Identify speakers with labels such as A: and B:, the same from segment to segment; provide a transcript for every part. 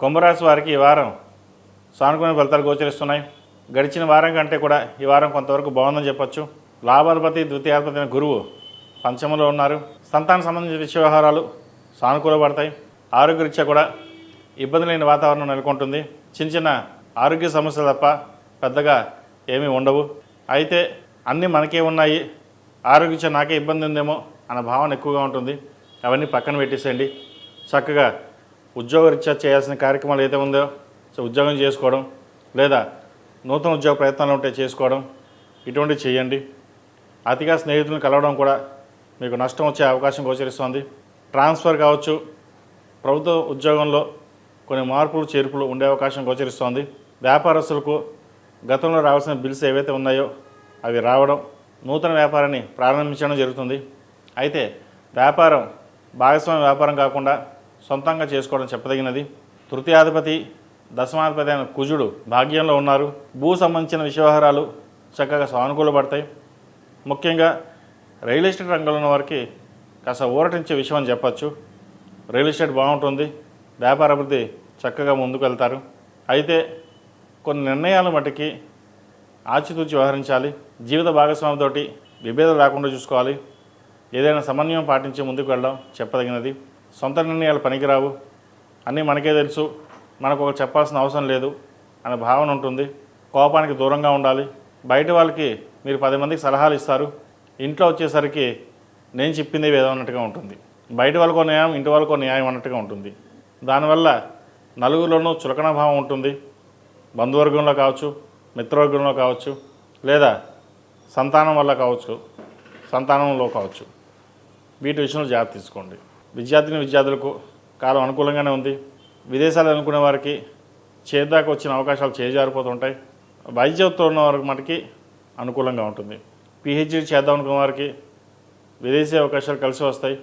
A: కుంభరాశి వారికి ఈ వారం సానుకూల ఫలితాలు గోచరిస్తున్నాయి. గడిచిన వారం కంటే కూడా ఈ వారం కొంతవరకు బాగుందని చెప్పొచ్చు. లాభాధిపతి ద్వితీయాధిపతి అయిన గురువు పంచమంలో ఉన్నారు. సంతాన సంబంధించిన విషయ వ్యవహారాలు సానుకూలపడతాయి. ఆరోగ్యరీత్యా కూడా ఇబ్బంది లేని వాతావరణం నెలకొంటుంది. చిన్న చిన్న ఆరోగ్య సమస్యలు తప్ప పెద్దగా ఏమీ ఉండవు. అయితే అన్నీ మనకే ఉన్నాయి, ఆరోగ్యరీత్యా నాకే ఇబ్బంది ఉందేమో అన్న భావన ఎక్కువగా ఉంటుంది. అవన్నీ పక్కన పెట్టేసేయండి. చక్కగా ఉద్యోగరీత్యా చేయాల్సిన కార్యక్రమాలు ఏదైతే ఉందో ఉద్యోగం చేసుకోవడం, లేదా నూతన ఉద్యోగ ప్రయత్నాలు ఉంటే చేసుకోవడం, ఇటువంటివి చేయండి. అతిగా స్నేహితులను కలవడం కూడా మీకు నష్టం వచ్చే అవకాశం గోచరిస్తుంది. ట్రాన్స్ఫర్ కావచ్చు, ప్రభుత్వ ఉద్యోగంలో కొన్ని మార్పులు చేర్పులు ఉండే అవకాశం గోచరిస్తోంది. వ్యాపారస్తులకు గతంలో రావాల్సిన బిల్స్ ఏవైతే ఉన్నాయో అవి రావడం, నూతన వ్యాపారాన్ని ప్రారంభించడం జరుగుతుంది. అయితే వ్యాపారం భాగస్వామ్య వ్యాపారం కాకుండా సొంతంగా చేసుకోవడం చెప్పదగినది. తృతీయాధిపతి దశమాధిపతి అయిన కుజుడు భాగ్యంలో ఉన్నారు. భూ సంబంధించిన విషయవహారాలు చక్కగా సానుకూలపడతాయి. ముఖ్యంగా రియల్ ఎస్టేట్ రంగంలో ఉన్న వారికి కాస్త ఊరటించే విషయం అని చెప్పచ్చు. రియల్ ఎస్టేట్ బాగుంటుంది, వ్యాపార అభివృద్ధి చక్కగా ముందుకు వెళ్తారు. అయితే కొన్ని నిర్ణయాలు మటుకి ఆచితూచి వ్యవహరించాలి. జీవిత భాగస్వామితోటి విభేదాలు రాకుండా చూసుకోవాలి. ఏదైనా సమన్వయం పాటించి ముందుకు వెళ్ళడం చెప్పదగినది. సొంత నిర్ణయాలు పనికిరావు, అన్నీ మనకే తెలుసు, మనకు ఒక చెప్పాల్సిన అవసరం లేదు అనే భావన ఉంటుంది. కోపానికి దూరంగా ఉండాలి. బయట వాళ్ళకి మీరు 10 మందికి సలహాలు ఇస్తారు, ఇంట్లో వచ్చేసరికి నేను చెప్పిందే వేదం అన్నట్టుగా ఉంటుంది. బయట వాళ్ళకో న్యాయం, ఇంటి వాళ్ళకో న్యాయం అన్నట్టుగా ఉంటుంది. దానివల్ల నలుగురిలోనూ చులకన భావం ఉంటుంది. బంధువర్గంలో కావచ్చు, మిత్రవర్గంలో కావచ్చు, లేదా సంతానం వల్ల కావచ్చు, సంతానంలో కావచ్చు. వీటి విషయంలో జాగ్రత్త తీసుకోండి. విద్యార్థులకు కాలం అనుకూలంగానే ఉంది. విదేశాలు అనుకునే వారికి చేద్దాకా వచ్చిన అవకాశాలు చేజారిపోతుంటాయి. వైద్యంతో ఉన్న వారికి మటుకి అనుకూలంగా ఉంటుంది. పిహెచ్డీ చేద్దాం అనుకున్న వారికి విదేశీ అవకాశాలు కలిసి వస్తాయి,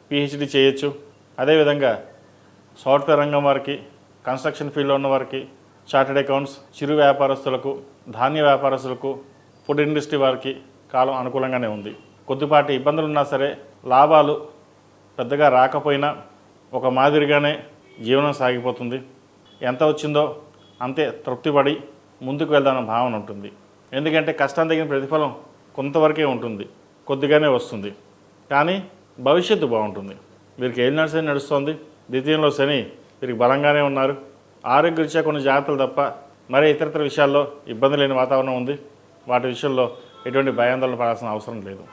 A: పిహెచ్డీ చేయొచ్చు. అదేవిధంగా సాఫ్ట్వేర్ రంగం వారికి, కన్స్ట్రక్షన్ ఫీల్డ్లో ఉన్న వారికి, చార్టెడ్ అకౌంట్స్, చిరు వ్యాపారస్తులకు, ధాన్య వ్యాపారస్తులకు, ఫుడ్ ఇండస్ట్రీ వారికి కాలం అనుకూలంగానే ఉంది. కొద్దిపాటి ఇబ్బందులు ఉన్నా సరే లాభాలు పెద్దగా రాకపోయినా ఒక మాదిరిగానే జీవనం సాగిపోతుంది. ఎంత వచ్చిందో అంతే తృప్తిపడి ముందుకు వెళ్దామన్న భావన ఉంటుంది. ఎందుకంటే కష్టం తగిన ప్రతిఫలం కొంతవరకే ఉంటుంది, కొద్దిగానే వస్తుంది. కానీ భవిష్యత్తు బాగుంటుంది. వీరికి ఏలినాటి శని నడుస్తుంది. ద్వితీయంలో శని వీరికి బలంగానే ఉన్నారు. ఆరోగ్యరీత్యా కొన్ని జాగ్రత్తలు తప్ప మరే ఇతరతర విషయాల్లో ఇబ్బంది లేని వాతావరణం ఉంది. వాటి విషయంలో ఎటువంటి భయాందోళన పడాల్సిన అవసరం లేదు.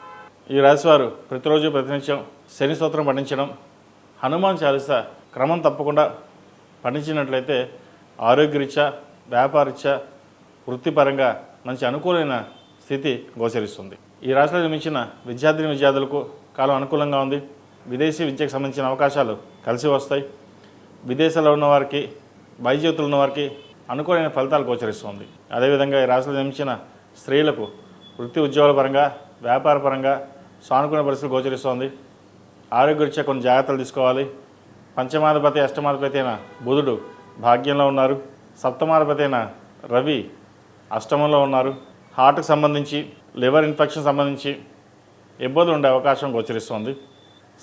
A: ఈ రాశివారు ప్రతిరోజు ప్రతినిత్యం శని స్తోత్రం పఠించడం, హనుమాన్ చాలీసా క్రమం తప్పకుండా పఠించినట్లయితే ఆరోగ్యరీత్యా, వ్యాపారరీత్యా, వృత్తిపరంగా మంచి అనుకూలమైన స్థితి గోచరిస్తుంది. ఈ రాశిలో జన్మించిన విద్యార్థులకు కాలం అనుకూలంగా ఉంది. విదేశీ విద్యకు సంబంధించిన అవకాశాలు కలిసి వస్తాయి. విదేశాల్లో ఉన్నవారికి, వైద్యులు ఉన్నవారికి అనుకూలమైన ఫలితాలు గోచరిస్తుంది. అదేవిధంగా ఈ రాశిలో జన్మించిన స్త్రీలకు వృత్తి ఉద్యోగాల పరంగా, వ్యాపార పరంగా సానుకూల పరిస్థితులు గోచరిస్తోంది. ఆరోగ్యరీత్యా కొన్ని జాగ్రత్తలు తీసుకోవాలి. పంచమాధిపతి అష్టమాధిపతి అయిన బుధుడు భాగ్యంలో ఉన్నారు. సప్తమాధిపతి అయిన రవి అష్టమంలో ఉన్నారు. హార్ట్కి సంబంధించి, లివర్ ఇన్ఫెక్షన్ సంబంధించి ఇబ్బందులు ఉండే అవకాశం గోచరిస్తోంది.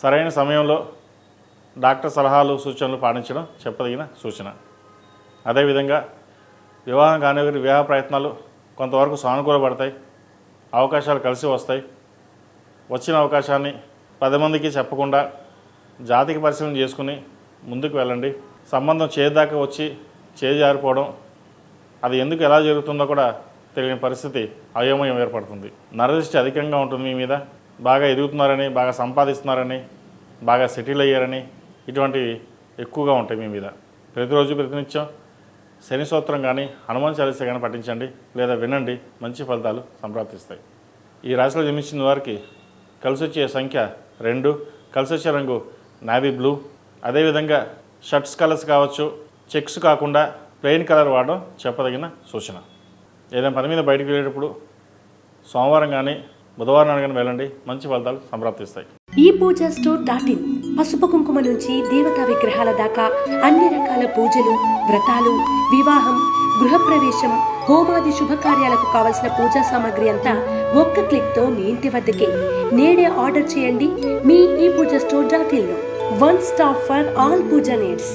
A: సరైన సమయంలో డాక్టర్ సలహాలు, సూచనలు పాటించడం చెప్పదగిన సూచన. అదేవిధంగా వివాహం కాని వివాహ ప్రయత్నాలు కొంతవరకు సానుకూలపడతాయి. అవకాశాలు కలిసి వస్తాయి. వచ్చిన అవకాశాన్ని 10 మందికి చెప్పకుండా జాతికి పరిశీలన చేసుకుని ముందుకు వెళ్ళండి. సంబంధం చేదాకా వచ్చి చేజారిపోవడం, అది ఎందుకు ఎలా జరుగుతుందో కూడా తెలియని పరిస్థితి అయోమయం ఏర్పడుతుంది. నరదృష్టి అధికంగా ఉంటుంది మీ మీద. బాగా ఎదుగుతున్నారని, బాగా సంపాదిస్తున్నారని, బాగా సెటిల్ అయ్యారని ఇటువంటివి ఎక్కువగా ఉంటాయి మీ మీద. ప్రతిరోజు ప్రతినిత్యం శని స్తోత్రం కానీ, హనుమాన్ చాలీసా కానీ పఠించండి, లేదా వినండి. మంచి ఫలితాలు సంప్రాప్తిస్తాయి. ఈ రాశిలో జన్మించిన వారికి కలిసి వచ్చే సంఖ్య 2, కలిసి వచ్చే రంగు నావీ బ్లూ. అదేవిధంగా షర్ట్స్ కలర్స్ కావచ్చు, చెక్స్ కాకుండా ప్లెయిన్ కలర్ వాడడం చెప్పదగిన సూచన. ఏదైనా పని మీద బయటకు వెళ్ళేటప్పుడు సోమవారం కానీ, బుధవారం కానీ వెళ్ళండి. మంచి ఫలితాలు సంప్రాప్తిస్తాయి.
B: ఈ పూజా స్టోర్.in పసుపు కుంకుమ నుంచి దేవతా విగ్రహాల దాకా అన్ని రకాల పూజలు, వ్రతాలు, వివాహం, గృహప్రవేశం, హోమాది శుభకార్యాలకు కావలసిన పూజా సామాగ్రి అంతా ఒక్క క్లిక్తో మీ ఇంటి వద్దకే. నేడే ఆర్డర్ చేయండి మీ ఈ పూజా స్టోర్.in లో. One stop for all puja needs.